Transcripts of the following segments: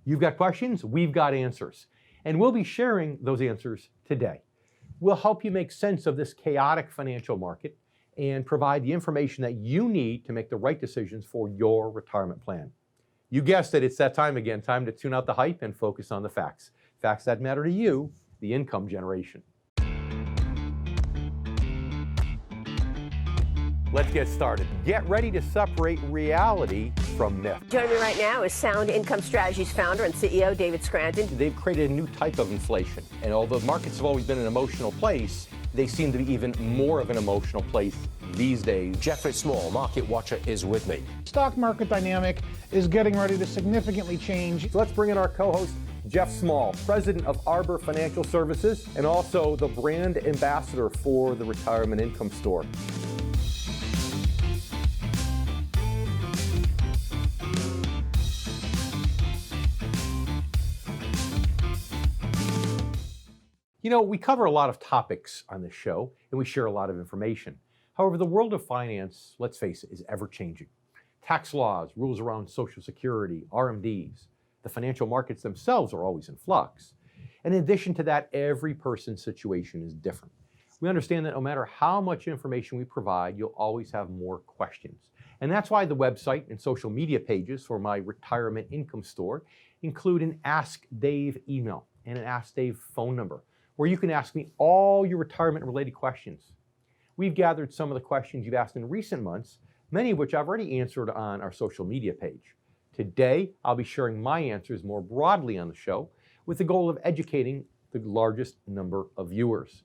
You've got questions, we've got answers. And we'll be sharing those answers today. We'll help you make sense of this chaotic financial market and provide the information that you need to make the right decisions for your retirement plan. You guessed it, it's that time again, time to tune out the hype and focus on the facts. Facts that matter to you, the income generation. Let's get started. Get ready to separate reality from myth. Joining me right now is Sound Income Strategies founder and CEO David Scranton. They've created a new type of inflation, and although markets have always been an emotional place, they seem to be even more of an emotional place these days. Jeffrey Small, market watcher, is with me. Stock market dynamic is getting ready to significantly change. So let's bring in our co-host, Jeff Small, president of Arbor Financial Services, and also the brand ambassador for the Retirement Income Store. You know, we cover a lot of topics on this show, and we share a lot of information. However, the world of finance, let's face it, is ever-changing. Tax laws, rules around Social Security, RMDs, the financial markets themselves are always in flux. And in addition to that, every person's situation is different. We understand that no matter how much information we provide, you'll always have more questions. And that's why the website and social media pages for my Retirement Income Store include an Ask Dave email and an Ask Dave phone number, where you can ask me all your retirement-related questions. We've gathered some of the questions you've asked in recent months, many of which I've already answered on our social media page. Today, I'll be sharing my answers more broadly on the show with the goal of educating the largest number of viewers.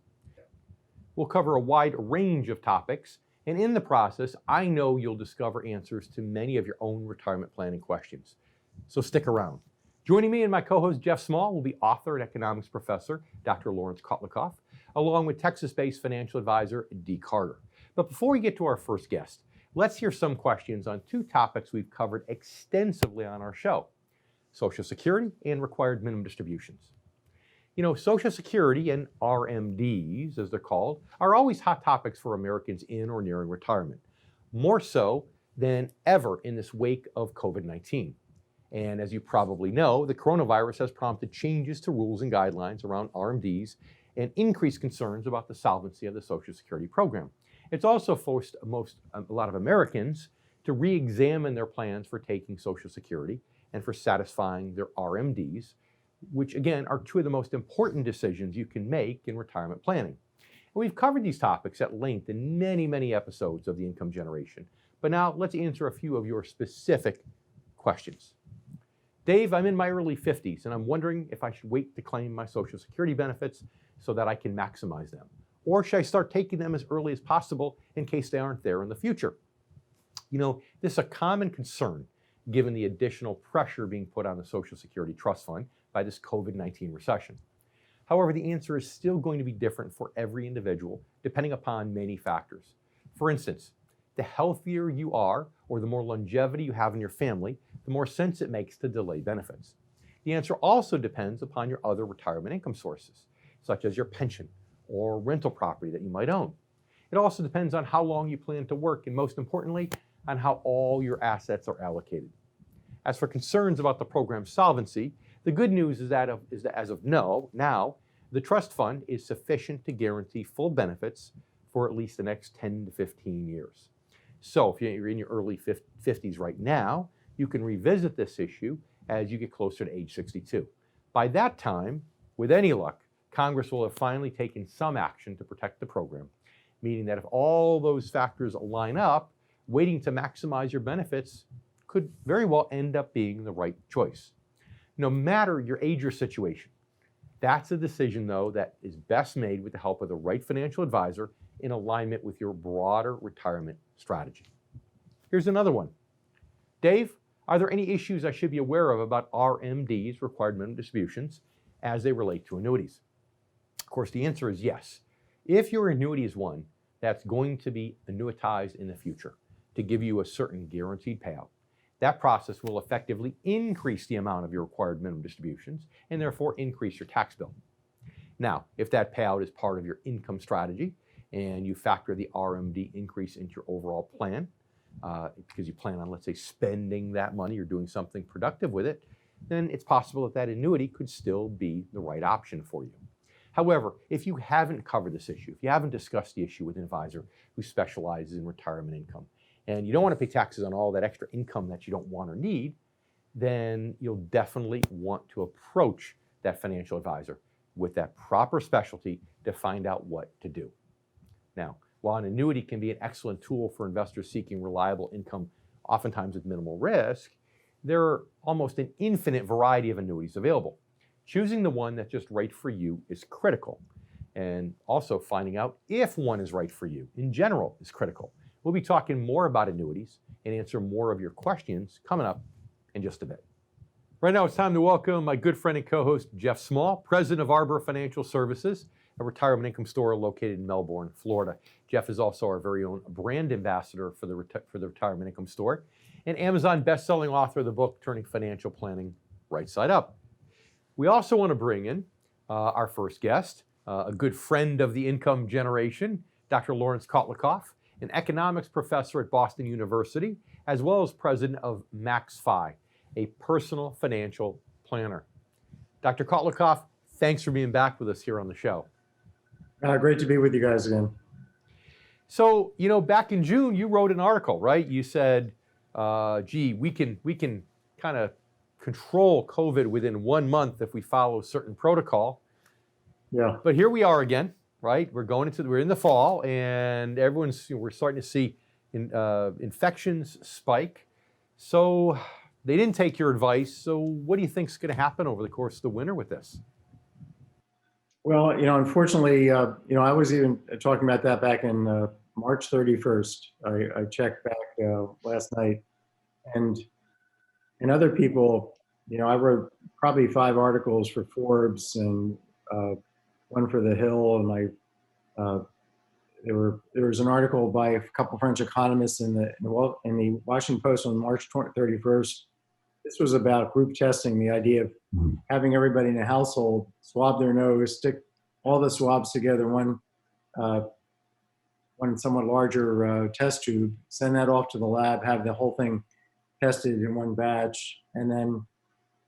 We'll cover a wide range of topics, and in the process, I know you'll discover answers to many of your own retirement planning questions. So stick around. Joining me and my co-host Jeff Small will be author and economics professor Dr. Laurence Kotlikoff, along with Texas-based financial advisor Dee Carter. But before we get to our first guest, let's hear some questions on two topics we've covered extensively on our show: Social Security and required minimum distributions. You know, Social Security and RMDs, as they're called, are always hot topics for Americans in or nearing retirement, more so than ever in this wake of COVID-19. And as you probably know, the coronavirus has prompted changes to rules and guidelines around RMDs and increased concerns about the solvency of the Social Security program. It's also forced a lot of Americans to re-examine their plans for taking Social Security and for satisfying their RMDs, which again are two of the most important decisions you can make in retirement planning. And we've covered these topics at length in many, many episodes of The Income Generation. But now let's answer a few of your specific questions. Dave, I'm in my early 50s and I'm wondering if I should wait to claim my Social Security benefits so that I can maximize them. Or should I start taking them as early as possible in case they aren't there in the future? You know, this is a common concern given the additional pressure being put on the Social Security Trust Fund by this COVID-19 recession. However, the answer is still going to be different for every individual, depending upon many factors. For instance, the healthier you are, or the more longevity you have in your family, the more sense it makes to delay benefits. The answer also depends upon your other retirement income sources, such as your pension or rental property that you might own. It also depends on how long you plan to work, and most importantly, on how all your assets are allocated. As for concerns about the program's solvency, the good news is that as of now, the trust fund is sufficient to guarantee full benefits for at least the next 10 to 15 years. So if you're in your early 50s right now, you can revisit this issue as you get closer to age 62. By that time, with any luck, Congress will have finally taken some action to protect the program, meaning that if all those factors line up, waiting to maximize your benefits could very well end up being the right choice. No matter your age or situation, that's a decision, though, that is best made with the help of the right financial advisor in alignment with your broader retirement strategy. Here's another one. Dave, are there any issues I should be aware of about RMDs, required minimum distributions, as they relate to annuities? Of course, the answer is yes. If your annuity is one that's going to be annuitized in the future to give you a certain guaranteed payout, that process will effectively increase the amount of your required minimum distributions and therefore increase your tax bill. Now, if that payout is part of your income strategy, and you factor the RMD increase into your overall plan, because you plan on, let's say, spending that money or doing something productive with it, then it's possible that that annuity could still be the right option for you. However, if you haven't covered this issue, if you haven't discussed the issue with an advisor who specializes in retirement income, and you don't want to pay taxes on all that extra income that you don't want or need, then you'll definitely want to approach that financial advisor with that proper specialty to find out what to do. Now, while an annuity can be an excellent tool for investors seeking reliable income, oftentimes with minimal risk, there are almost an infinite variety of annuities available. Choosing the one that's just right for you is critical. And also finding out if one is right for you in general is critical. We'll be talking more about annuities and answer more of your questions coming up in just a bit. Right now, it's time to welcome my good friend and co-host, Jeff Small, president of Arbor Financial Services, a retirement income store located in Melbourne, Florida. Jeff is also our very own brand ambassador for the retirement income store and Amazon best-selling author of the book, Turning Financial Planning Right Side Up. We also want to bring in our first guest, a good friend of the income generation, Dr. Laurence Kotlikoff, an economics professor at Boston University, as well as president of MaxFi, a personal financial planner. Dr. Kotlikoff, thanks for being back with us here on the show. Great to be with you guys again. So, back in June, you wrote an article, right? You said, we can kind of control COVID within 1 month if we follow a certain protocol. Yeah. But here we are again, right? We're in the fall, and we're starting to see infections spike. So they didn't take your advice. So what do you think is going to happen over the course of the winter with this? Well, unfortunately, I was even talking about that back in March 31st. I checked back last night, and other people, I wrote probably 5 articles for Forbes and one for The Hill, and there was an article by a couple French economists in the Washington Post on March 31st. This was about group testing, the idea of having everybody in a household swab their nose, stick all the swabs together, one somewhat larger test tube, send that off to the lab, have the whole thing tested in one batch, and then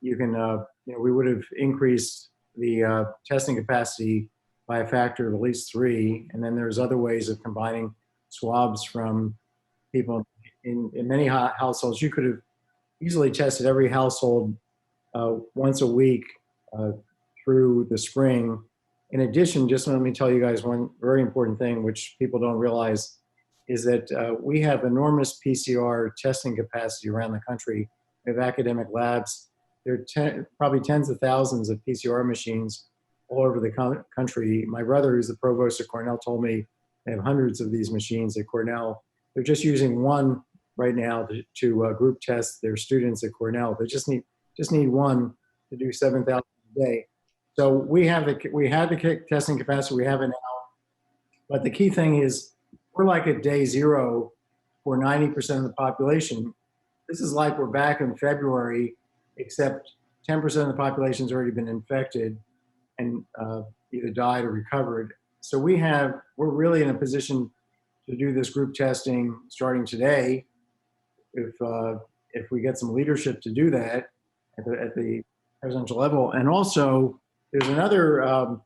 you can, we would have increased the testing capacity by a factor of at least 3. And then there's other ways of combining swabs from people in many households. You could have easily tested every household once a week through the spring. In addition, just let me tell you guys one very important thing, which people don't realize, is that we have enormous PCR testing capacity around the country. We have academic labs. There are probably tens of thousands of PCR machines all over the country. My brother, who's the provost at Cornell, told me they have hundreds of these machines at Cornell. They're just using one right now to group test their students at Cornell. They just need one to do 7,000 a day. So we had the testing capacity. We have it now. But the key thing is we're like at day 0 for 90% of the population. This is like we're back in February, except 10% of the population's already been infected and either died or recovered. So we're really in a position to do this group testing starting today. If we get some leadership to do that at the presidential level. And also there's another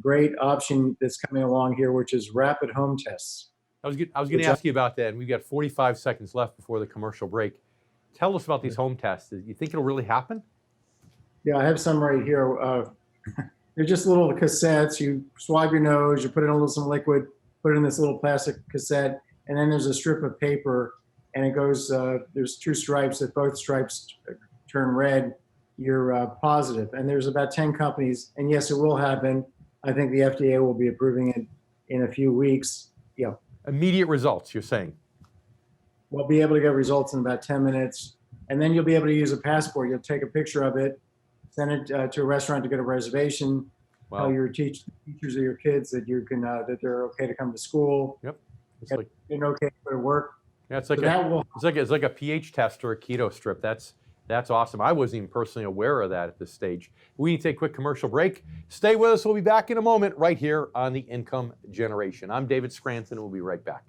great option that's coming along here, which is rapid home tests. I was going to ask you about that, and we've got 45 seconds left before the commercial break. Tell us about these home tests. Do you think it'll really happen? Yeah, I have some right here. They're just little cassettes. You swab your nose, you put in some liquid, put it in this little plastic cassette, and then there's a strip of paper, and it goes, there's 2 stripes. If both stripes turn red, you're positive. And there's about 10 companies, and yes, it will happen. I think the FDA will be approving it in a few weeks. Yeah. Immediate results, you're saying? We'll be able to get results in about 10 minutes, and then you'll be able to use a passport. You'll take a picture of it, send it to a restaurant to get a reservation, tell your teachers of your kids that you can that they're okay to come to school. Yep. It's okay to go to work. Yeah, it's like a pH test or a keto strip. That's That's awesome. I wasn't even personally aware of that at this stage. We need to take a quick commercial break. Stay with us. We'll be back in a moment right here on The Income Generation. I'm David Scranton. We'll be right back.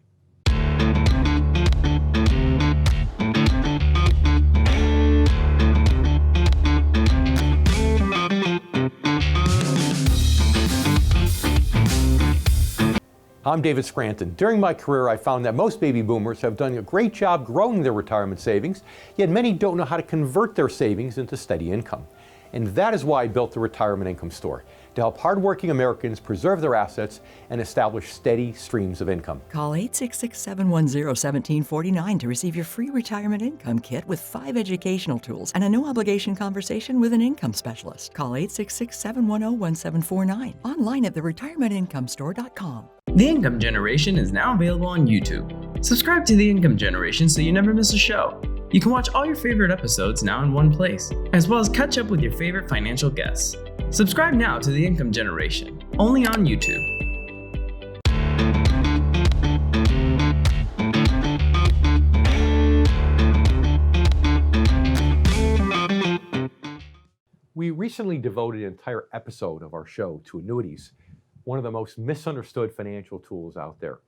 I'm David Scranton. During my career, I found that most baby boomers have done a great job growing their retirement savings, yet many don't know how to convert their savings into steady income. And that is why I built the Retirement Income Store, to help hardworking Americans preserve their assets and establish steady streams of income. Call 866-710-1749 to receive your free retirement income kit with 5 educational tools and a no-obligation conversation with an income specialist. Call 866-710-1749. Online at theretirementinComestore.com. The Income Generation is now available on YouTube. Subscribe to The Income Generation so you never miss a show. You can watch all your favorite episodes now in one place, as well as catch up with your favorite financial guests. Subscribe now to The Income Generation, only on YouTube. We recently devoted an entire episode of our show to annuities, one of the most misunderstood financial tools out there,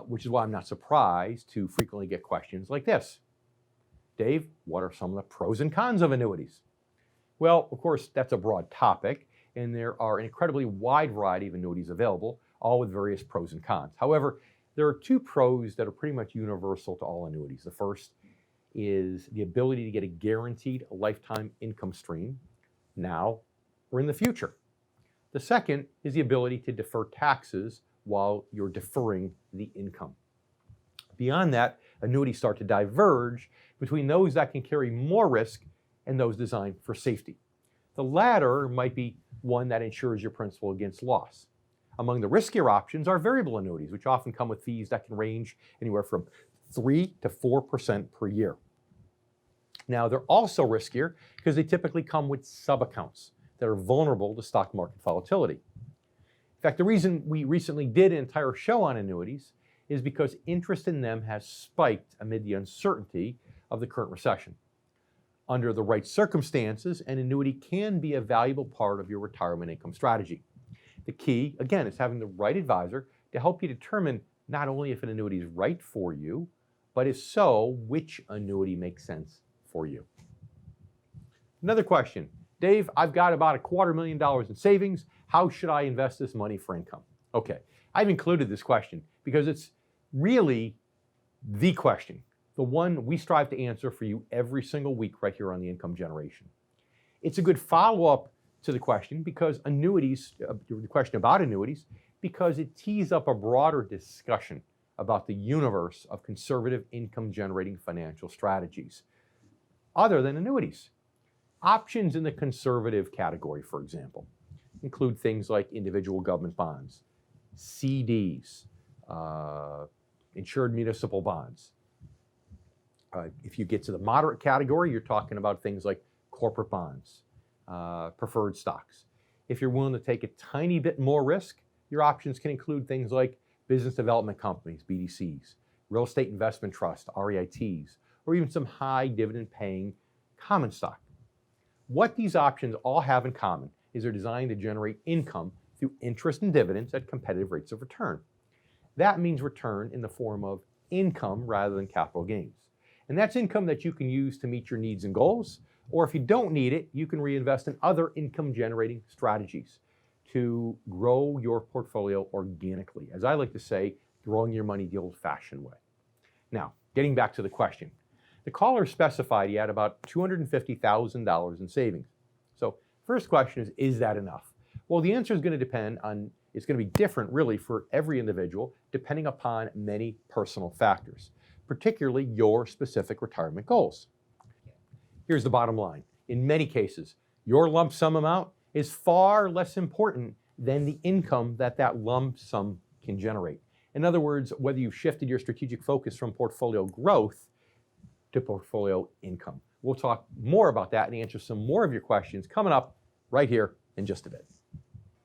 which is why I'm not surprised to frequently get questions like this. Dave, what are some of the pros and cons of annuities? Well, of course, that's a broad topic, and there are an incredibly wide variety of annuities available, all with various pros and cons. However, there are 2 pros that are pretty much universal to all annuities. The first is the ability to get a guaranteed lifetime income stream now or in the future. The second is the ability to defer taxes while you're deferring the income. Beyond that, annuities start to diverge between those that can carry more risk and those designed for safety. The latter might be one that insures your principal against loss. Among the riskier options are variable annuities, which often come with fees that can range anywhere from 3 to 4% per year. Now, they're also riskier because they typically come with sub-accounts that are vulnerable to stock market volatility. In fact, the reason we recently did an entire show on annuities is because interest in them has spiked amid the uncertainty of the current recession. Under the right circumstances, an annuity can be a valuable part of your retirement income strategy. The key, again, is having the right advisor to help you determine not only if an annuity is right for you, but if so, which annuity makes sense for you. Another question. Dave, I've got about $250,000 in savings. How should I invest this money for income? Okay, I've included this question because it's really the question, the one we strive to answer for you every single week right here on The Income Generation. It's a good follow-up to the question because the question about annuities, because it tees up a broader discussion about the universe of conservative income-generating financial strategies other than annuities. Options in the conservative category, for example, include things like individual government bonds, CDs, insured municipal bonds. If you get to the moderate category, you're talking about things like corporate bonds, preferred stocks. If you're willing to take a tiny bit more risk, your options can include things like business development companies, BDCs, real estate investment trusts, REITs, or even some high dividend paying common stock. What these options all have in common is they're designed to generate income through interest and dividends at competitive rates of return. That means return in the form of income rather than capital gains. And that's income that you can use to meet your needs and goals, or if you don't need it, you can reinvest in other income generating strategies to grow your portfolio organically. As I like to say, growing your money the old-fashioned way. Now, getting back to the question. The caller specified he had about $250,000 in savings. So first question is that enough? Well, the answer is going to depend on, it's going to be different really for every individual depending upon many personal factors, particularly your specific retirement goals. Here's the bottom line. In many cases, your lump sum amount is far less important than the income that lump sum can generate. In other words, whether you've shifted your strategic focus from portfolio growth to portfolio income. We'll talk more about that and answer some more of your questions coming up right here in just a bit.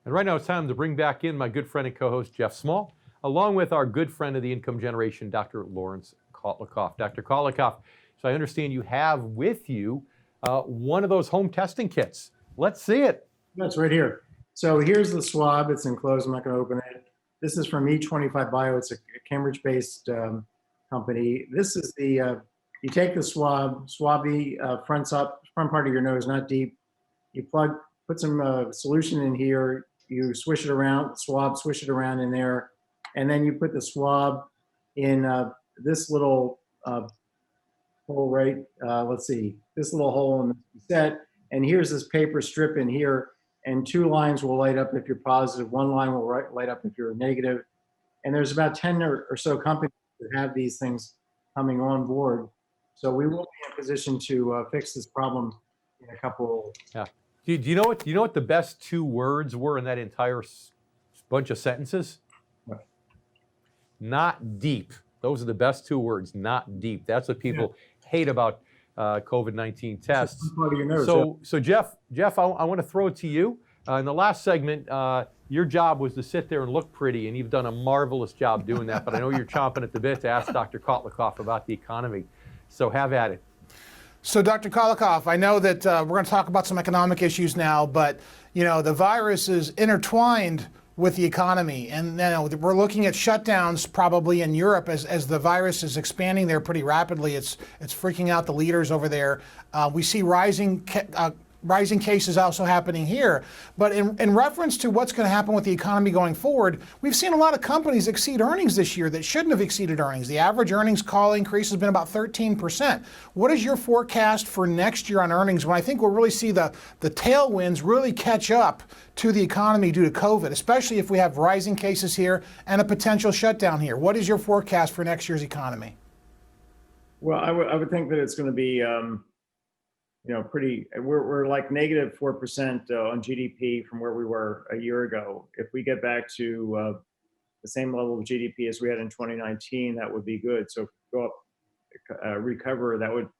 And right now it's time to bring back in my good friend and co-host Jeff Small, along with our good friend of the Income Generation, Dr. Laurence Kotlikoff. Dr. Kotlikoff, so I understand you have with you one of those home testing kits. Let's see it. That's right here. So here's the swab. It's enclosed. I'm not going to open it. This is from E25 Bio. It's a Cambridge-based company. This is the, you take the swab the front part of your nose, not deep. You put some solution in here. You swish it around, swish it around in there. And then you put the swab in this little hole, right? Let's see, this little hole in the set. And here's this paper strip in here. And 2 lines will light up if you're positive. 1 line will light up if you're negative. And there's about 10 or so companies that have these things coming on board. So we will be in a position to fix this problem in a couple. Yeah. Do you know what the best 2 words were in that entire bunch of sentences? What? Not deep. Those are the best 2 words. Not deep. That's what people hate about COVID-19 tests. Part of your nose, So Jeff, I want to throw it to you. In the last segment, your job was to sit there and look pretty, and you've done a marvelous job doing that. But I know you're chomping at the bit to ask Dr. Kotlikoff about the economy. So have at it. So, Dr. Kotlikoff, I know that we're going to talk about some economic issues now, but the virus is intertwined with the economy, and we're looking at shutdowns probably in Europe as the virus is expanding there pretty rapidly. It's freaking out the leaders over there. We see rising cases also happening here. But in reference to what's going to happen with the economy going forward, we've seen a lot of companies exceed earnings this year that shouldn't have exceeded earnings. The average earnings call increase has been about 13%. What is your forecast for next year on earnings when I think we'll really see the tailwinds really catch up to the economy due to COVID, especially if we have rising cases here and a potential shutdown here? What is your forecast for next year's economy? Well, I would think that it's going to be, pretty. We're like -4% on GDP from where we were a year ago. If we get back to the same level of GDP as we had in 2019, that would be good. So if we go up, recover,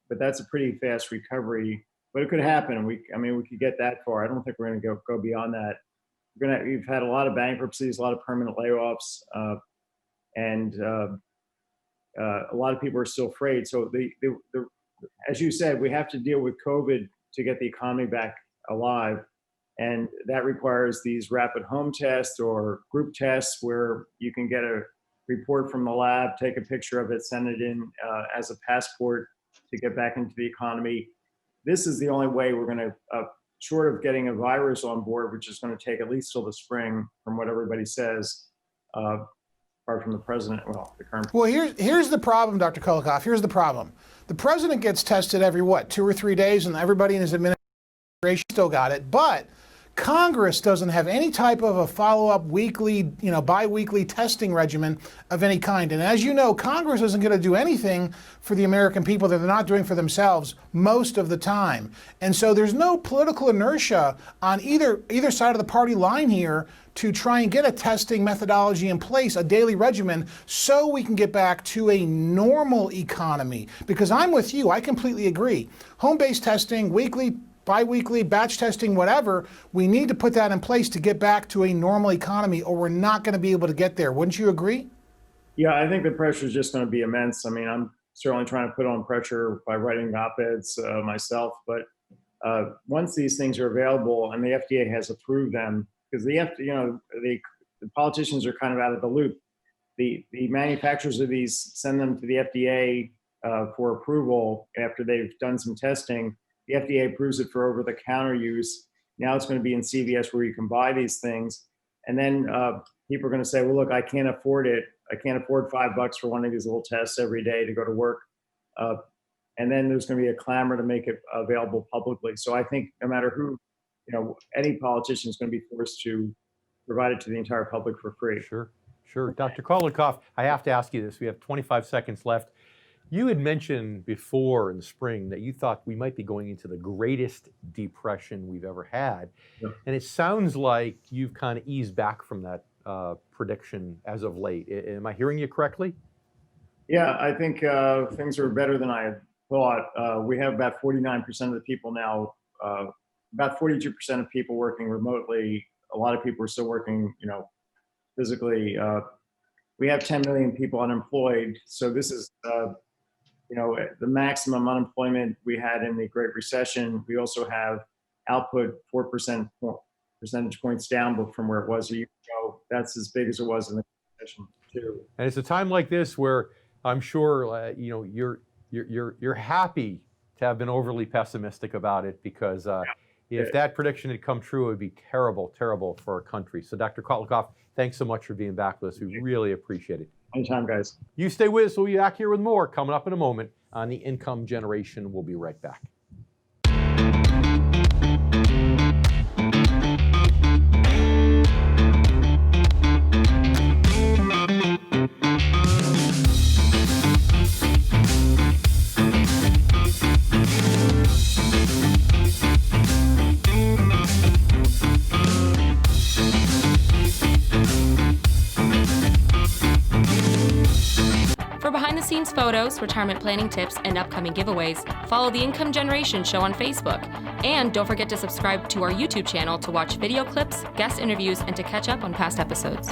but that's a pretty fast recovery. But it could happen. We could get that far. I don't think we're going to go beyond that. We've had a lot of bankruptcies, a lot of permanent layoffs, and a lot of people are still afraid. So as you said, we have to deal with COVID to get the economy back alive. And that requires these rapid home tests or group tests where you can get a report from the lab, take a picture of it, send it in as a passport to get back into the economy. This is the only way we're going to, short of getting a virus on board, which is going to take at least till the spring, from what everybody says, apart from the president, the current. Well, here's the problem, Dr. Kotlikoff. Here's the problem. The president gets tested every, 2 or 3 days, and everybody in his administration still got it. But Congress doesn't have any type of a follow-up weekly, bi-weekly testing regimen of any kind. And as you know, Congress isn't going to do anything for the American people that they're not doing for themselves most of the time. And so there's no political inertia on either side of the party line here to try and get a testing methodology in place, a daily regimen, so we can get back to a normal economy. Because I'm with you, I completely agree. Home-based testing, weekly, bi-weekly, batch testing, whatever, we need to put that in place to get back to a normal economy, or we're not going to be able to get there. Wouldn't you agree? Yeah, I think the pressure is just going to be immense. I mean, I'm certainly trying to put on pressure by writing op-eds myself, but once these things are available and the FDA has approved them, because the politicians are kind of out of the loop. The manufacturers of these send them to the FDA for approval after they've done some testing. The FDA approves it for over-the-counter use. Now it's going to be in CVS where you can buy these things. And then people are going to say, well, look, I can't afford it. I can't afford $5 for one of these little tests every day to go to work. And then there's going to be a clamor to make it available publicly. So I think no matter who, any politician is going to be forced to provide it to the entire public for free. Sure. Dr. Kotlikoff, I have to ask you this. We have 25 seconds left. You had mentioned before in the spring that you thought we might be going into the greatest depression we've ever had. Yeah. And it sounds like you've kind of eased back from that prediction as of late. Am I hearing you correctly? Yeah, I think things are better than I had thought. We have about 49% of the people now, about 42% of people working remotely. A lot of people are still working, physically. We have 10 million people unemployed. So this is the maximum unemployment we had in the Great Recession. We also have output 4% percentage points down from where it was a year ago. That's as big as it was in the recession too. And it's a time like this where I'm sure you're happy to have been overly pessimistic about it, because if that prediction had come true, it would be terrible, terrible for our country. So Dr. Kotlikoff, thanks so much for being back with us. We really appreciate it. Anytime, guys. You stay with us. We'll be back here with more coming up in a moment on the income generation. We'll be right back. For behind-the-scenes photos, retirement planning tips, and upcoming giveaways, follow the Income Generation Show on Facebook. And don't forget to subscribe to our YouTube channel to watch video clips, guest interviews, and to catch up on past episodes.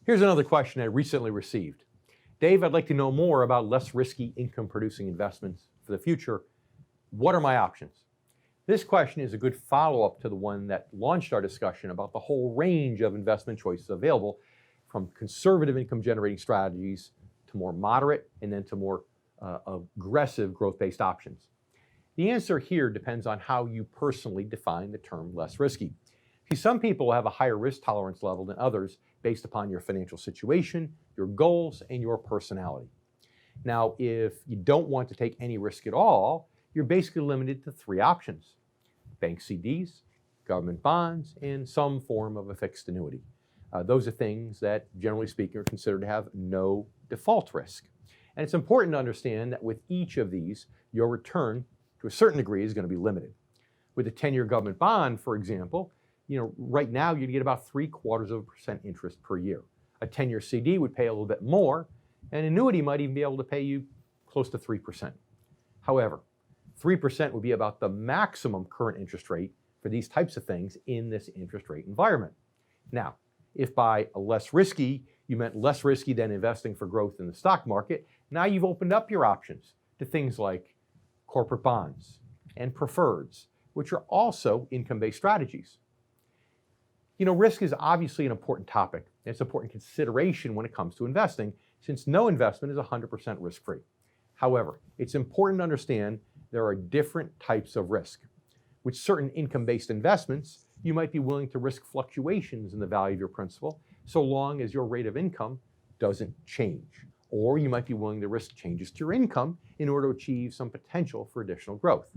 Here's another question I recently received. Dave, I'd like to know more about less risky income-producing investments for the future. What are my options? This question is a good follow-up to the one that launched our discussion about the whole range of investment choices available, from conservative income-generating strategies to more moderate and then to more aggressive growth-based options. The answer here depends on how you personally define the term less risky. See, some people have a higher risk tolerance level than others based upon your financial situation, your goals, and your personality. Now, if you don't want to take any risk at all, you're basically limited to three options: bank CDs, government bonds, and some form of a fixed annuity. Those are things that, generally speaking, are considered to have no default risk. And it's important to understand that with each of these, your return, to a certain degree, is going to be limited. With a 10-year government bond, for example, right now you'd get about 0.75% interest per year. A 10-year CD would pay a little bit more, and an annuity might even be able to pay you close to 3%. However, 3% would be about the maximum current interest rate for these types of things in this interest rate environment. Now, if by less risky, you meant less risky than investing for growth in the stock market, now you've opened up your options to things like corporate bonds and preferreds, which are also income-based strategies. Risk is obviously an important topic. It's an important consideration when it comes to investing, since no investment is 100% risk-free. However, it's important to understand there are different types of risk. With certain income-based investments, you might be willing to risk fluctuations in the value of your principal, so long as your rate of income doesn't change. Or you might be willing to risk changes to your income in order to achieve some potential for additional growth.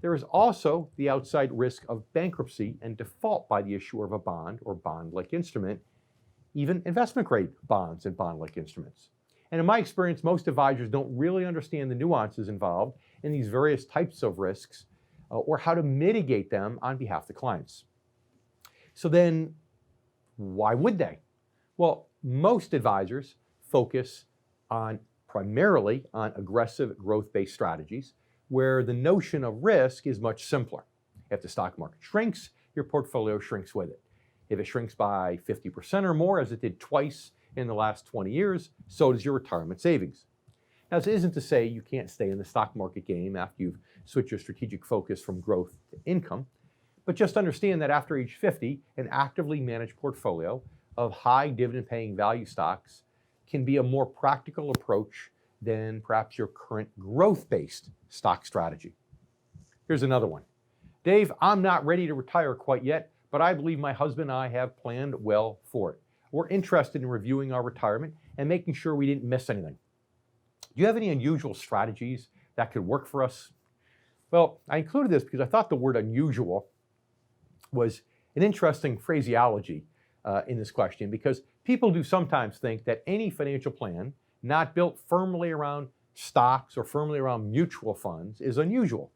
There is also the outside risk of bankruptcy and default by the issuer of a bond or bond-like instrument, even investment-grade bonds and bond-like instruments. And in my experience, most advisors don't really understand the nuances involved in these various types of risks or how to mitigate them on behalf of the clients. So then, why would they? Well, most advisors focus primarily on aggressive growth-based strategies, where the notion of risk is much simpler. If the stock market shrinks, your portfolio shrinks with it. If it shrinks by 50% or more, as it did twice in the last 20 years, so does your retirement savings. Now, this isn't to say you can't stay in the stock market game after you've switched your strategic focus from growth to income, but just understand that after age 50, an actively managed portfolio of high dividend-paying value stocks can be a more practical approach than perhaps your current growth-based stock strategy. Here's another one. Dave, I'm not ready to retire quite yet, but I believe my husband and I have planned well for it. We're interested in reviewing our retirement and making sure we didn't miss anything. Do you have any unusual strategies that could work for us? Well, I included this because I thought the word unusual was an interesting phraseology in this question, because people do sometimes think that any financial plan not built firmly around stocks or firmly around mutual funds is unusual.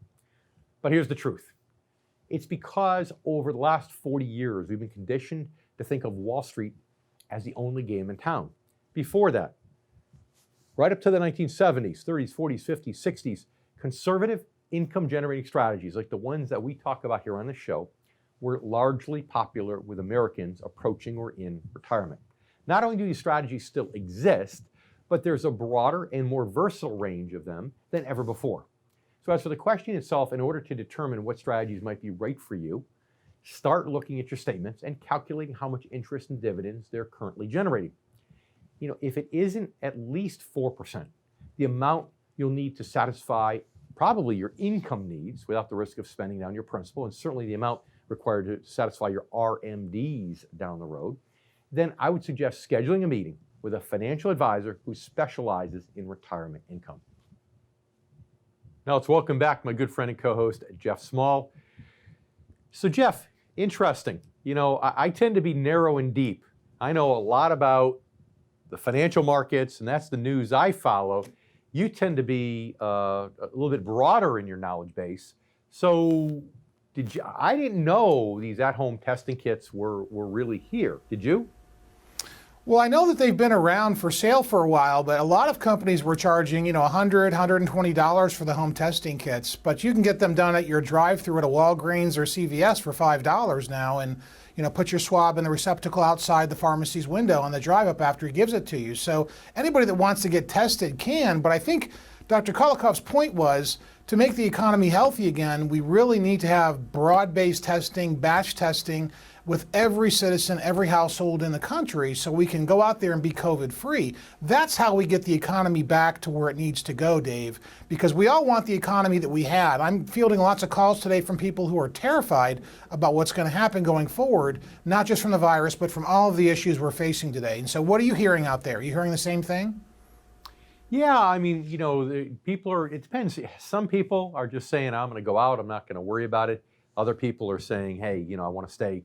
But here's the truth. It's because over the last 40 years, we've been conditioned to think of Wall Street as the only game in town. Before that, right up to the 1970s, 30s, 40s, 50s, 60s, conservative income generating strategies like the ones that we talk about here on the show were largely popular with Americans approaching or in retirement. Not only do these strategies still exist, but there's a broader and more versatile range of them than ever before. So as for the question itself, in order to determine what strategies might be right for you, start looking at your statements and calculating how much interest and dividends they're currently generating. If it isn't at least 4%, the amount you'll need to satisfy probably your income needs without the risk of spending down your principal, and certainly the amount required to satisfy your RMDs down the road, then I would suggest scheduling a meeting with a financial advisor who specializes in retirement income. Now let's welcome back my good friend and co-host, Jeff Small. So Jeff, interesting. I tend to be narrow and deep. I know a lot about the financial markets, and that's the news I follow. You tend to be a little bit broader in your knowledge base. So I didn't know these at-home testing kits were really here. Did you? Well, I know that they've been around for sale for a while, but a lot of companies were charging, $100, $120 for the home testing kits. But you can get them done at your drive-thru at a Walgreens or CVS for $5 now, and put your swab in the receptacle outside the pharmacy's window on the drive-up after he gives it to you. So anybody that wants to get tested can, but I think Dr. Kotlikoff's point was to make the economy healthy again, we really need to have broad-based testing, batch testing with every citizen, every household in the country so we can go out there and be COVID-free. That's how we get the economy back to where it needs to go, Dave, because we all want the economy that we had. I'm fielding lots of calls today from people who are terrified about what's going to happen going forward, not just from the virus, but from all of the issues we're facing today. And so what are you hearing out there? Are you hearing the same thing? Yeah, it depends. Some people are just saying, I'm going to go out, I'm not going to worry about it. Other people are saying, hey, I want to stay,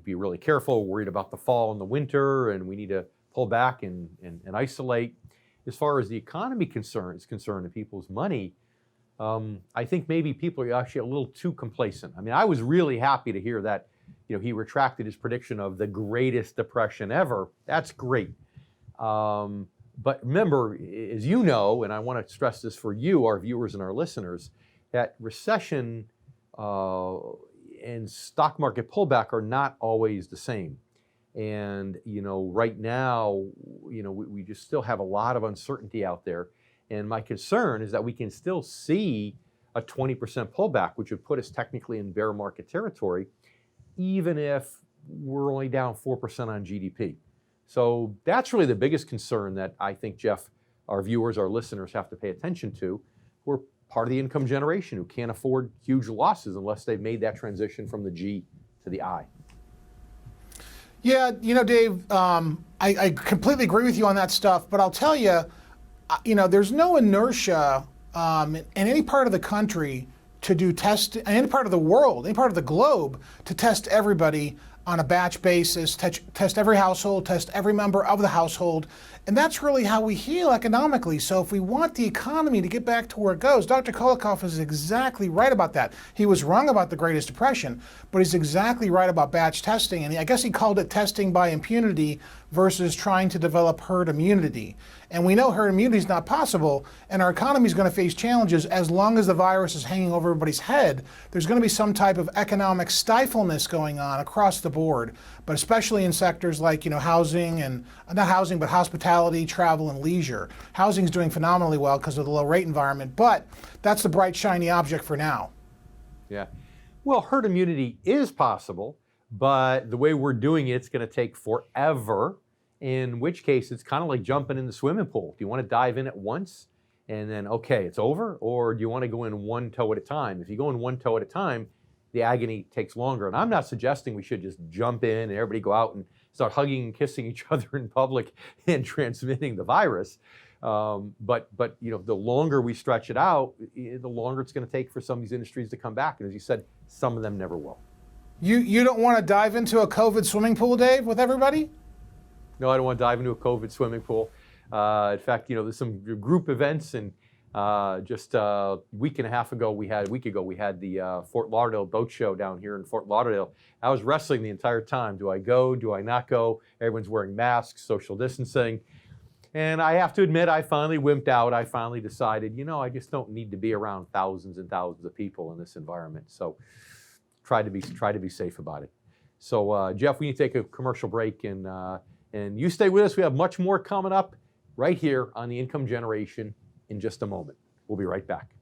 be really careful, worried about the fall and the winter, and we need to pull back and isolate. As far as the economy is concerned and people's money, I think maybe people are actually a little too complacent. I was really happy to hear that, he retracted his prediction of the greatest depression ever. That's great. But remember, as you know, and I want to stress this for you, our viewers and our listeners, that recession and stock market pullback are not always the same. And, right now, we just still have a lot of uncertainty out there. And my concern is that we can still see a 20% pullback, which would put us technically in bear market territory, even if we're only down 4% on GDP. So that's really the biggest concern that I think, Jeff, our viewers, our listeners have to pay attention to. We're part of the income generation who can't afford huge losses unless they've made that transition from the G to the I. Yeah, Dave, I completely agree with you on that stuff, but I'll tell you, there's no inertia in any part of the country to do test, in any part of the world, any part of the globe, to test everybody on a batch basis, test every household, test every member of the household. And that's really how we heal economically. So if we want the economy to get back to where it goes, Dr. Kotlikoff is exactly right about that. He was wrong about the Greatest Depression, but he's exactly right about batch testing. And I guess he called it testing by impunity versus trying to develop herd immunity. And we know herd immunity is not possible, and our economy is going to face challenges as long as the virus is hanging over everybody's head. There's going to be some type of economic stifleness going on across the board, but especially in sectors like, housing and, not housing, but hospitality, travel, and leisure. Housing is doing phenomenally well because of the low rate environment, but that's the bright, shiny object for now. Yeah. Well, herd immunity is possible, but the way we're doing it's going to take forever. In which case, it's kind of like jumping in the swimming pool. Do you want to dive in at once and then, okay, it's over? Or do you want to go in one toe at a time? If you go in one toe at a time, the agony takes longer. And I'm not suggesting we should just jump in and everybody go out and start hugging and kissing each other in public and transmitting the virus. But the longer we stretch it out, the longer it's going to take for some of these industries to come back. And as you said, some of them never will. You don't want to dive into a COVID swimming pool, Dave, with everybody? No, I don't want to dive into a COVID swimming pool. In fact, there's some group events, and just a week and a half ago, we had the Fort Lauderdale boat show down here in Fort Lauderdale. I was wrestling the entire time. Do I go? Do I not go? Everyone's wearing masks, social distancing. And I have to admit, I finally wimped out. I finally decided, I just don't need to be around thousands and thousands of people in this environment. So try to be safe about it. So Jeff, we need to take a commercial break, and you stay with us. We have much more coming up right here on the Income Generation in just a moment. We'll be right back.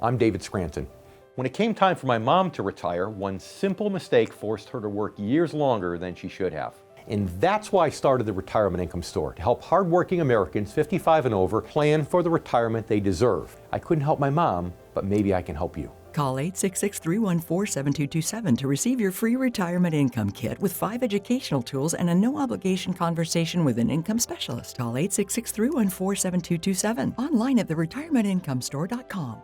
I'm David Scranton. When it came time for my mom to retire, one simple mistake forced her to work years longer than she should have. And that's why I started the Retirement Income Store, to help hardworking Americans 55 and over plan for the retirement they deserve. I couldn't help my mom, but maybe I can help you. Call 866-314-7227 to receive your free retirement income kit with 5 educational tools and a no-obligation conversation with an income specialist. Call 866-314-7227. Online at theretirementincomestore.com.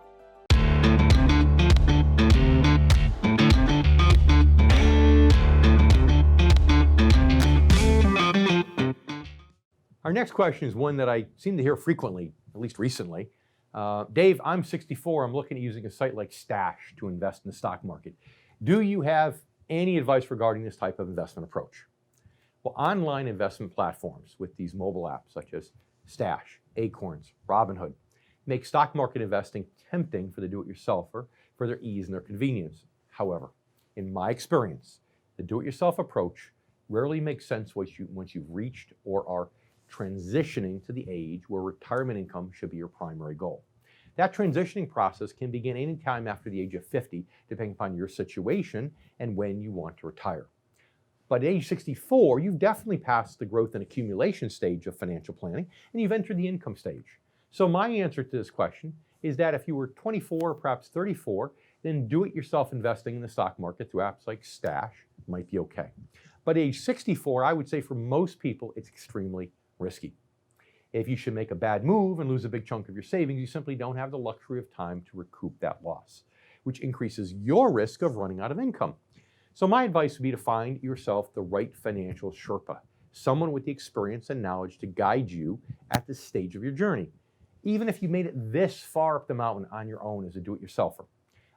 Our next question is one that I seem to hear frequently, at least recently. Dave, I'm 64. I'm looking at using a site like Stash to invest in the stock market. Do you have any advice regarding this type of investment approach? Well, online investment platforms with these mobile apps such as Stash, Acorns, Robinhood make stock market investing tempting for the do-it-yourselfer for their ease and their convenience. However, in my experience, the do-it-yourself approach rarely makes sense once you've reached or are transitioning to the age where retirement income should be your primary goal. That transitioning process can begin anytime after the age of 50, depending upon your situation and when you want to retire. But at age 64, you've definitely passed the growth and accumulation stage of financial planning, and you've entered the income stage. So my answer to this question is that if you were 24 or perhaps 34, then do-it-yourself investing in the stock market through apps like Stash might be okay. But at age 64, I would say for most people, it's extremely risky. If you should make a bad move and lose a big chunk of your savings, you simply don't have the luxury of time to recoup that loss, which increases your risk of running out of income. So my advice would be to find yourself the right financial Sherpa, someone with the experience and knowledge to guide you at this stage of your journey. Even if you made it this far up the mountain on your own as a do-it-yourselfer,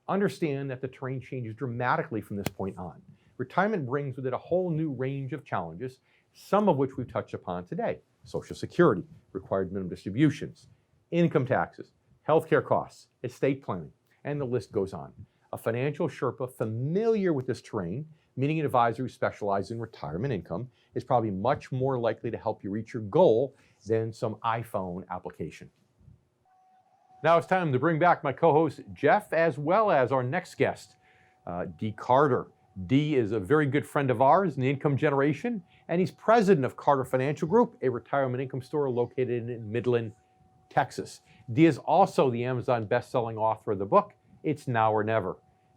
understand that the terrain changes dramatically from this point on. Retirement brings with it a whole new range of challenges, some of which we've touched upon today. Social Security, required minimum distributions, income taxes, healthcare costs, estate planning, and the list goes on. A financial Sherpa familiar with this terrain, meaning an advisor who specializes in retirement income, is probably much more likely to help you reach your goal than some iPhone application. Now it's time to bring back my co-host Jeff, as well as our next guest, Dee Carter. Dee is a very good friend of ours in the Income Generation, and he's president of Carter Financial Group, a retirement income store located in Midland, Texas. Dee is also the Amazon best-selling author of the book, It's Now or Never.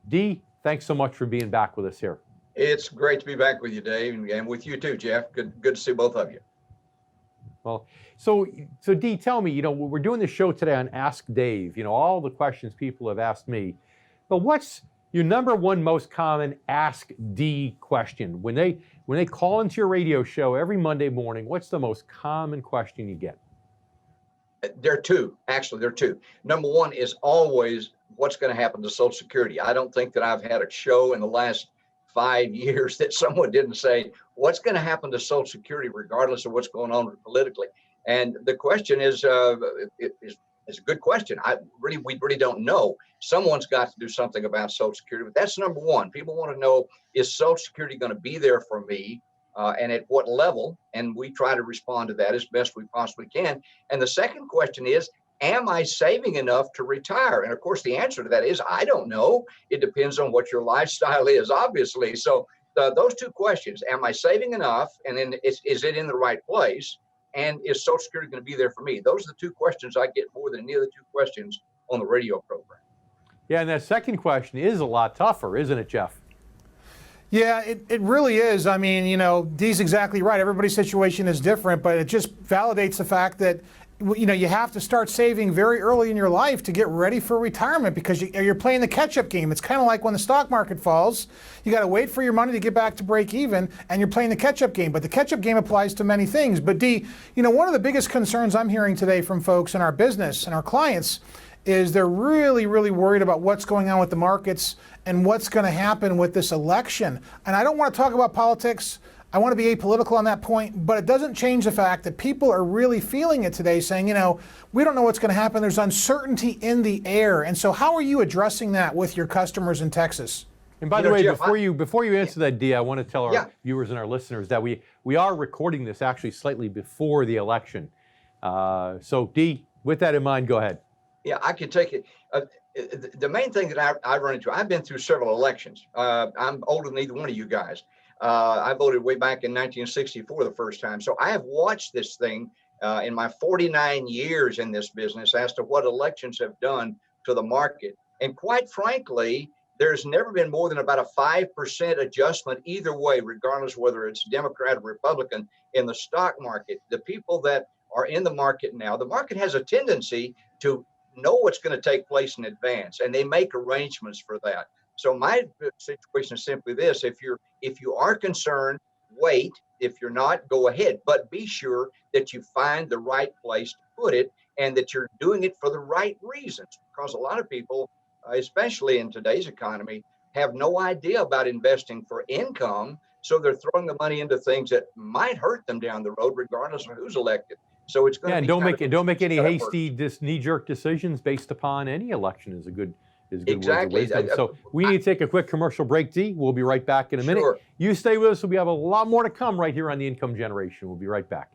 Dee, thanks so much for being back with us here. It's great to be back with you, Dave, and with you too, Jeff. Good to see both of you. Well, so Dee, tell me, we're doing this show today on Ask Dave, all the questions people have asked me, but what's your number one most common Ask Dee question? When they call into your radio show every Monday morning, what's the most common question you get? There are two. Actually, there are two. Number one is always what's going to happen to Social Security. I don't think that I've had a show in the last 5 years that someone didn't say, what's going to happen to Social Security regardless of what's going on politically? And the question is a good question. We really don't know. Someone's got to do something about Social Security, but that's number one. People want to know, is Social Security going to be there for me and at what level? And we try to respond to that as best we possibly can. And the second question is, am I saving enough to retire? And of course, the answer to that is, I don't know. It depends on what your lifestyle is, obviously. So those two questions, am I saving enough? And then is it in the right place? And is Social Security going to be there for me? Those are the two questions I get more than any of the two questions on the radio program. Yeah, and that second question is a lot tougher, isn't it, Jeff? Yeah, it really is. I mean, Dee's exactly right. Everybody's situation is different, but it just validates the fact that you have to start saving very early in your life to get ready for retirement because you're playing the catch-up game. It's kind of like when the stock market falls, you got to wait for your money to get back to break even, and you're playing the catch-up game. But the catch-up game applies to many things. But Dee, one of the biggest concerns I'm hearing today from folks in our business and our clients is they're really, really worried about what's going on with the markets and what's going to happen with this election. And I don't want to talk about politics. I want to be apolitical on that point, but it doesn't change the fact that people are really feeling it today, saying, we don't know what's going to happen. There's uncertainty in the air. And so how are you addressing that with your customers in Texas? And by the way, Jeff, before you answer that, Dee, I want to tell our viewers and our listeners that we are recording this actually slightly before the election. So Dee, with that in mind, go ahead. Yeah, I can take it. The main thing that I run into, I've been through several elections. I'm older than either one of you guys. I voted way back in 1964 the first time. So I have watched this thing in my 49 years in this business as to what elections have done to the market. And quite frankly, there's never been more than about a 5% adjustment either way, regardless whether it's Democrat or Republican in the stock market. The people that are in the market now, the market has a tendency to know what's going to take place in advance, and they make arrangements for that. So my situation is simply this: if you are concerned, wait. If you're not, go ahead. But be sure that you find the right place to put it and that you're doing it for the right reasons. Because a lot of people, especially in today's economy, have no idea about investing for income. So they're throwing the money into things that might hurt them down the road, regardless of who's elected. So it's going to be don't make any hasty, knee-jerk decisions based upon any election. Is a good exactly. So we need to take a quick commercial break, Dee. We'll be right back in a minute. Sure. You stay with us. We have a lot more to come right here on the Income Generation. We'll be right back.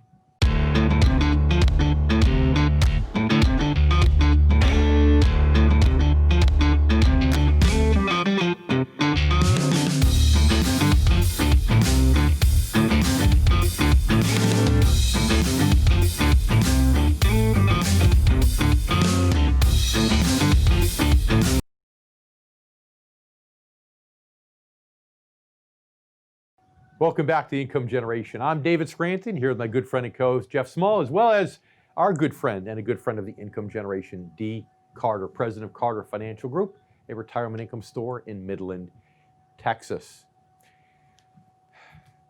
Welcome back to the Income Generation. I'm David Scranton, here with my good friend and co-host Jeff Small, as well as our good friend and a good friend of the Income Generation, Dee Carter, president of Carter Financial Group, a retirement income store in Midland, Texas.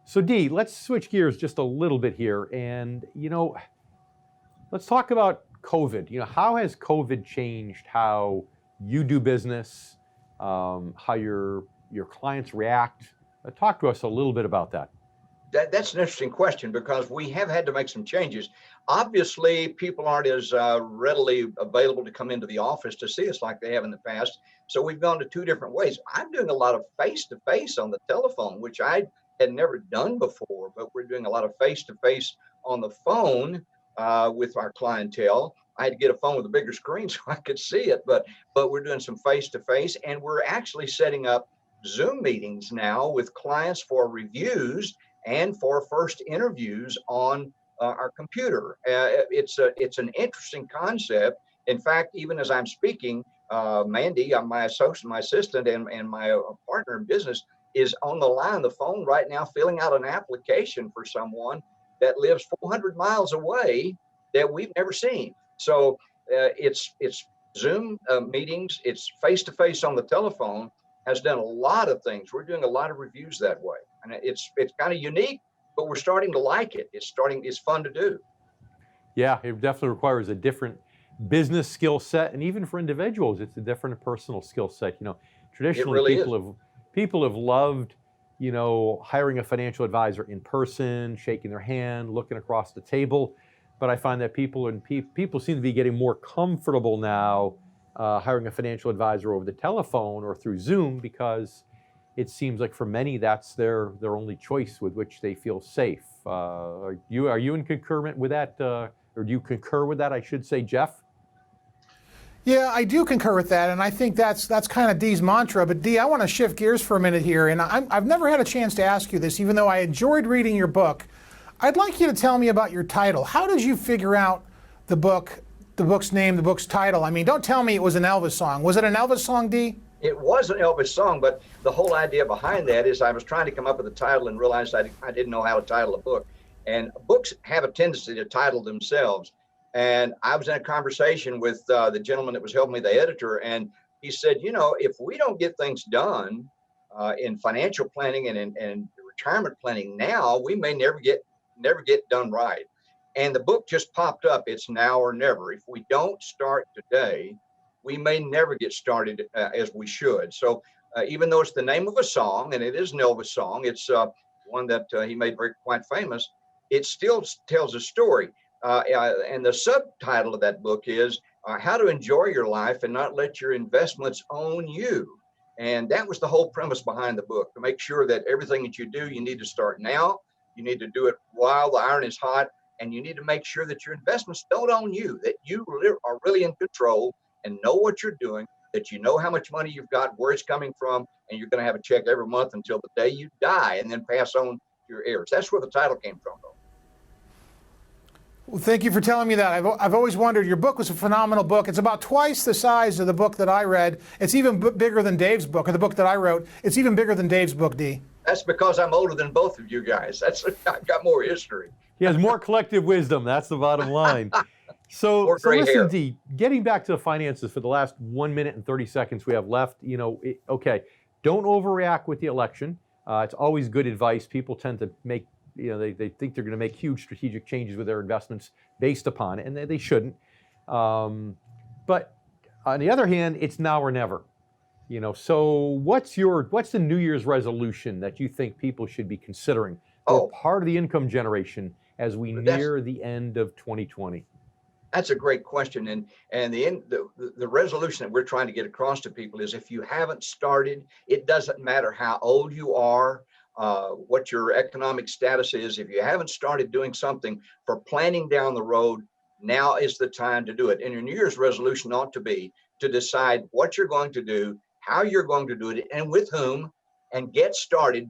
So Dee, let's switch gears just a little bit here, and let's talk about COVID. How has COVID changed how you do business, how your clients react? Talk to us a little bit about that. That's an interesting question because we have had to make some changes. Obviously, people aren't as readily available to come into the office to see us like they have in the past. So we've gone to two different ways. I'm doing a lot of face-to-face on the telephone, which I had never done before, but we're doing a lot of face-to-face on the phone with our clientele. I had to get a phone with a bigger screen so I could see it, but we're doing some face-to-face, and we're actually setting up Zoom meetings now with clients for reviews and for first interviews on our computer. It's an interesting concept. In fact, even as I'm speaking, Mandy, my assistant and my partner in business, is on the line, the phone right now, filling out an application for someone that lives 400 miles away that we've never seen. So it's Zoom meetings, it's face-to-face on the telephone. Has done a lot of things. We're doing a lot of reviews that way, and it's kind of unique, but we're starting to like it. It's fun to do. Yeah, it definitely requires a different business skill set, and even for individuals, it's a different personal skill set. Traditionally, people have loved, hiring a financial advisor in person, shaking their hand, looking across the table. But I find that people seem to be getting more comfortable now hiring a financial advisor over the telephone or through Zoom, because it seems like for many that's their only choice with which they feel safe. Are you in concurrent with that, or do you concur with that, I should say, Jeff? Yeah, I do concur with that, and I think that's kind of Dee's mantra. But Dee, I want to shift gears for a minute here, and I've never had a chance to ask you this, even though I enjoyed reading your book. I'd like you to tell me about your title. How did you figure out the book's name, the book's title? I mean, don't tell me it was an Elvis song. Was it an Elvis song, Dee? It was an Elvis song, but the whole idea behind that is I was trying to come up with a title and realized I didn't know how to title a book. And books have a tendency to title themselves. And I was in a conversation with the gentleman that was helping me, the editor, and he said, if we don't get things done in financial planning and retirement planning now, we may never get done right. And the book just popped up. It's now or never. If we don't start today, we may never get started as we should. So even though it's the name of a song, and it is an Elvis song, it's one that he made quite famous, it still tells a story. And the subtitle of that book is How to Enjoy Your Life and Not Let Your Investments Own You. And that was the whole premise behind the book, to make sure that everything that you do, you need to start now. You need to do it while the iron is hot. And you need to make sure that your investments don't own you, that you are really in control and know what you're doing, that you know how much money you've got, where it's coming from, and you're going to have a check every month until the day you die, and then pass on to your heirs. That's where the title came from, though. Well, thank you for telling me that. I've always wondered. Your book was a phenomenal book. It's about twice the size of the book that I read. It's even bigger than Dave's book, or the book that I wrote. It's even bigger than Dave's book, D. That's because I'm older than both of you guys. I've got more history. He has more collective wisdom. That's the bottom line. So listen, D, getting back to the finances for the last 1 minute and 30 seconds we have left, okay, don't overreact with the election. It's always good advice. People tend to make, they think they're going to make huge strategic changes with their investments based upon it, and they shouldn't. But on the other hand, it's now or never. So what's the New Year's resolution that you think people should be considering for part of the income generation as we near the end of 2020? That's a great question. And the resolution that we're trying to get across to people is, if you haven't started, it doesn't matter how old you are, what your economic status is. If you haven't started doing something for planning down the road, now is the time to do it. And your New Year's resolution ought to be to decide what you're going to do, how you're going to do it, and with whom, and get started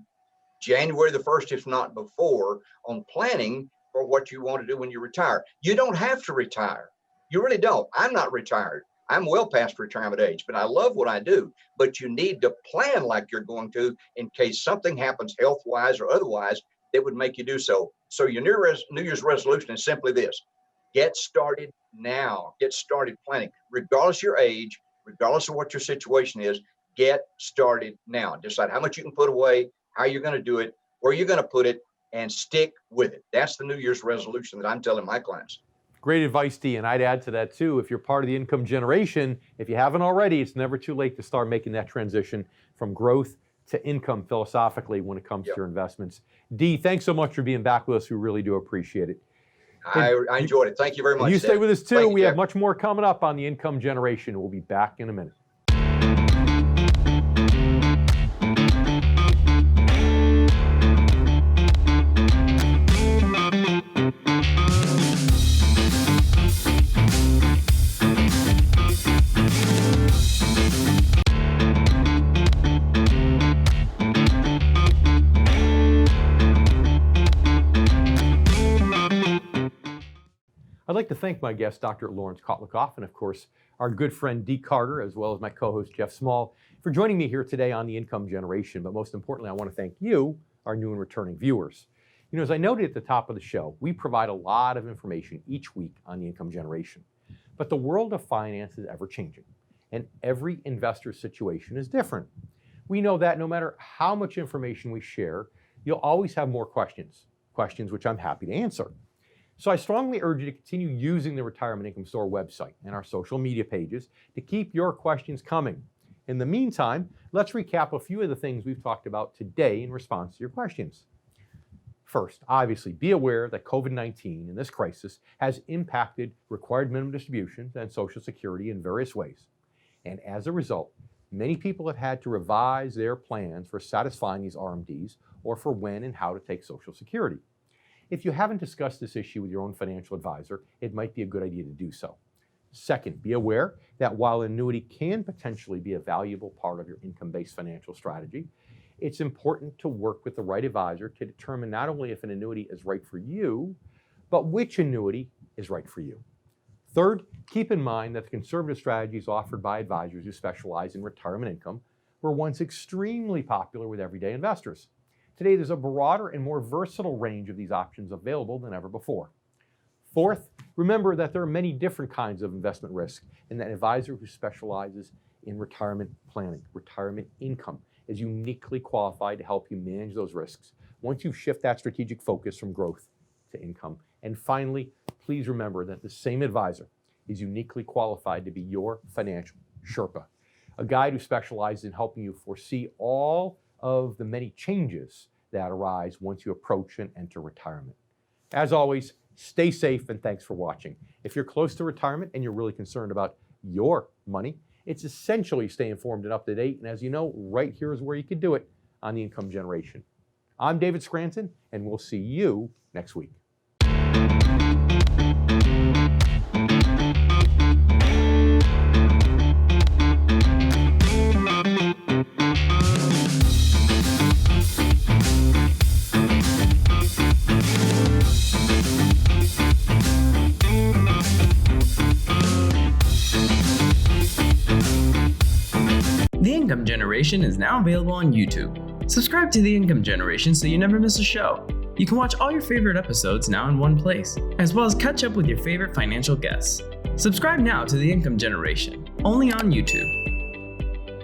January the 1st, if not before, on planning for what you want to do when you retire. You don't have to retire. You really don't. I'm not retired. I'm well past retirement age, but I love what I do. But you need to plan like you're going to, in case something happens health-wise or otherwise that would make you do so. So your New Year's resolution is simply this: get started now. Get started planning. Regardless of your age, regardless of what your situation is, get started now. Decide how much you can put away, how you're going to do it, where you're going to put it, and stick with it. That's the New Year's resolution that I'm telling my clients. Great advice, D, and I'd add to that too, if you're part of the income generation, if you haven't already, it's never too late to start making that transition from growth to income philosophically when it comes to your investments. D, thanks so much for being back with us. We really do appreciate it. I enjoyed it. Thank you very much. You stay with us too. We have Jeff. much more coming up on the income generation. We'll be back in a minute. I'd like to thank my guest, Dr. Laurence Kotlikoff, and of course, our good friend Dee Carter, as well as my co-host Jeff Small, for joining me here today on the income generation. But most importantly, I want to thank you, our new and returning viewers. As I noted at the top of the show, we provide a lot of information each week on the income generation. But the world of finance is ever changing, and every investor's situation is different. We know that no matter how much information we share, you'll always have more questions which I'm happy to answer. So I strongly urge you to continue using the Retirement Income Store website and our social media pages to keep your questions coming. In the meantime, let's recap a few of the things we've talked about today in response to your questions. First, obviously, be aware that COVID-19 and this crisis has impacted required minimum distributions and Social Security in various ways. And as a result, many people have had to revise their plans for satisfying these RMDs or for when and how to take Social Security. If you haven't discussed this issue with your own financial advisor, it might be a good idea to do so. Second, be aware that while annuity can potentially be a valuable part of your income-based financial strategy, it's important to work with the right advisor to determine not only if an annuity is right for you, but which annuity is right for you. Third, keep in mind that the conservative strategies offered by advisors who specialize in retirement income were once extremely popular with everyday investors. Today, there's a broader and more versatile range of these options available than ever before. Fourth, remember that there are many different kinds of investment risk, and that an advisor who specializes in retirement planning, retirement income, is uniquely qualified to help you manage those risks once you shift that strategic focus from growth to income. And finally, please remember that the same advisor is uniquely qualified to be your financial Sherpa, a guide who specializes in helping you foresee all of the many changes that arise once you approach and enter retirement. As always, stay safe and thanks for watching. If you're close to retirement and you're really concerned about your money, it's essential you stay informed and up to date. And as you know, right here is where you can do it on The Income Generation. I'm David Scranton, and we'll see you next week. The Income Generation is now available on YouTube. Subscribe to The Income Generation so you never miss a show. You can watch all your favorite episodes now in one place, as well as catch up with your favorite financial guests. Subscribe now to The Income Generation, only on YouTube.